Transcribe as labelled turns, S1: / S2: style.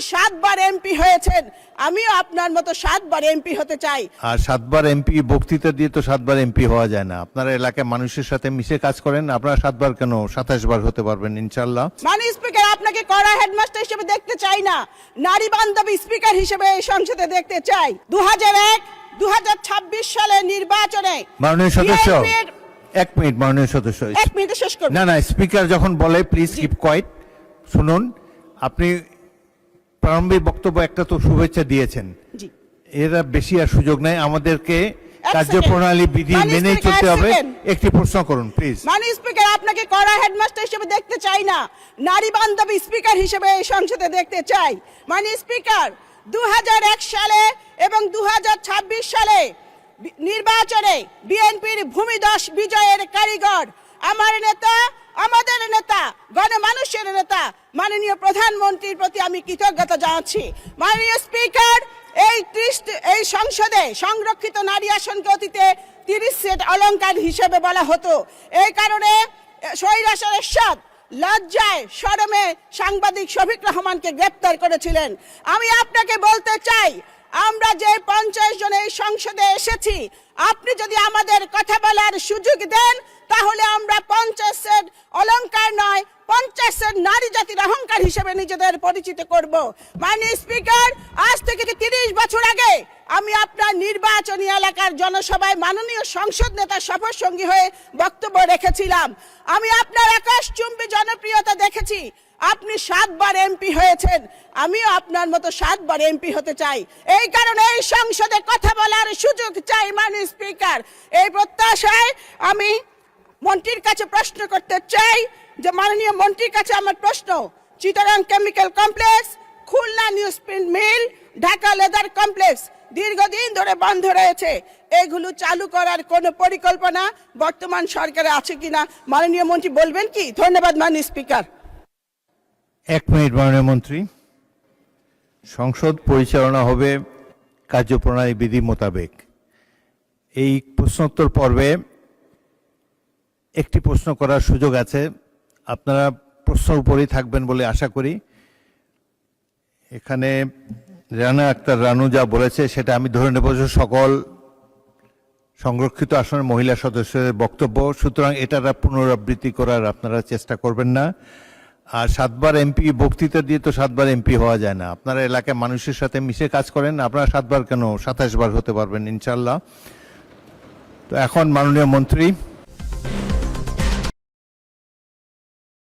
S1: সাতবার এমপি হয়েছেন, আমিও আপনার মতো 7 বার এমপি হতে চাই।
S2: আর 7 বার এমপি বক্তৃতা দিয়ে তো 7 বার এমপি হওয়া যায় না। আপনারা এলাকায় মানুষের সাথে মিশে কাজ করেন, আপনারা 7 বার কেন 27 বার হতে পারবেন ইনশাল্লাহ।
S1: মাননীয় স্পিকার, আপনাকে কড়া হেডমাস্টার হিসেবে দেখতে চাই না, নারী বান্ধবী স্পিকার হিসেবে এই সংসদে দেখতে চাই। 2001-2026 সালে নির্বাচনে
S2: মাননীয় সদস্য, 1 মিনিট মাননীয় সদস্য,
S1: 1 মিনিটে শেষ করব।
S2: না স্পিকার যখন বলে প্লিজ কিপ কোয়াইট। শুনুন, আপনি প্রারম্ভিক বক্তব্য একটা তো শুভেচ্ছা দিয়েছেন,
S1: জি,
S2: এরা বেশি আর সুযোগ নাই, আমাদেরকে
S1: এক
S2: কার্যপ্রণালী বিধি
S1: মাননীয়
S2: মেনে
S1: স্পিকার,
S2: চলতে
S1: এক
S2: হবে।
S1: সেকেন্ড।
S2: একটি প্রশ্ন করুন প্লিজ।
S1: মাননীয় স্পিকার, আপনাকে কড়া হেডমাস্টার হিসেবে দেখতে চাই না, নারী বান্ধবী স্পিকার হিসেবে এই সংসদে দেখতে চাই। মাননীয় স্পিকার, 2001 সালে এবং 2026 সালে নির্বাচনে বিএনপির ভূমিদশ বিজয়ের কারিগর, আমার নেতা, আমাদের নেতা, গণমানুষের নেতা মাননীয় প্রধানমন্ত্রীর প্রতি আমি কৃতজ্ঞতা জানাচ্ছি। মাননীয় স্পিকার, এই সংসদে সংরক্ষিত নারী আসনকে অতীতে 30 সেট অলংকার হিসেবে বলা হতো। এই কারণে স্বৈরাচার এরশাদ লজ্জায় শরমে সাংবাদিক শফিক রহমানকে গ্রেপ্তার করেছিলেন। আমি আপনাকে বলতে চাই, আমরা যে 50 জন এই সংসদে এসেছি, আপনি যদি আমাদের কথা বলার সুযোগ দেন তাহলে আমরা 50 সেট অলংকার নয়, 50 সেট নারী জাতির অহংকার হিসেবে নিজেদের পরিচিত করব। মাননীয় স্পিকার, আজ থেকে 30 বছর আগে আমি আপনার নির্বাচনী এলাকার জনসভায় মাননীয় সংসদ নেতা শপথ সঙ্গী হয়ে বক্তব্য রেখেছিলাম। আমি আপনার আকাশচুম্বী জনপ্রিয়তা দেখেছি। আপনি 7 বার এমপি হয়েছেন, আমিও আপনার মতো 7 বার এমপি হতে চাই। এই কারণে এই সংসদে কথা বলার সুযোগ চাই। মাননীয় স্পিকার, এই প্রত্যাশায় আমি মন্ত্রীর কাছে প্রশ্ন করতে চাই যে মাননীয় মন্ত্রীর কাছে আমার প্রশ্ন, Chittagong chemical complex, Khulna newsprint mill, Dhaka leather complex দীর্ঘদিন ধরে বন্ধ রয়েছে, এগুলো চালু করার কোনো পরিকল্পনা বর্তমান সরকারে আছে কিনা মাননীয় মন্ত্রী বলবেন কি? ধন্যবাদ মাননীয় স্পিকার।
S2: 1 মিনিট মাননীয় মন্ত্রী। সংসদ পরিচালনা হবে কার্যপ্রণালী বিধি মোতাবেক। এই প্রশ্নোত্তর পর্বে একটি প্রশ্ন করার সুযোগ আছে, আপনারা প্রশ্নের উপরেই থাকবেন বলে আশা করি। এখানে রানা আক্তার রানু যা বলেছে সেটা আমি ধরে নেব যে সকল সংরক্ষিত আসনের মহিলা সদস্যদের বক্তব্য, সুতরাং এটার পুনরাবৃত্তি করার আপনারা চেষ্টা করবেন না। আর 7 বার এমপি বক্তৃতা দিয়ে তো 7 বার এমপি হওয়া যায় না। আপনারা এলাকায় মানুষের সাথে মিশে কাজ করেন, আপনারা 7 বার কেন 27 বার হতে পারবেন ইনশাল্লাহ। তো এখন মাননীয় মন্ত্রী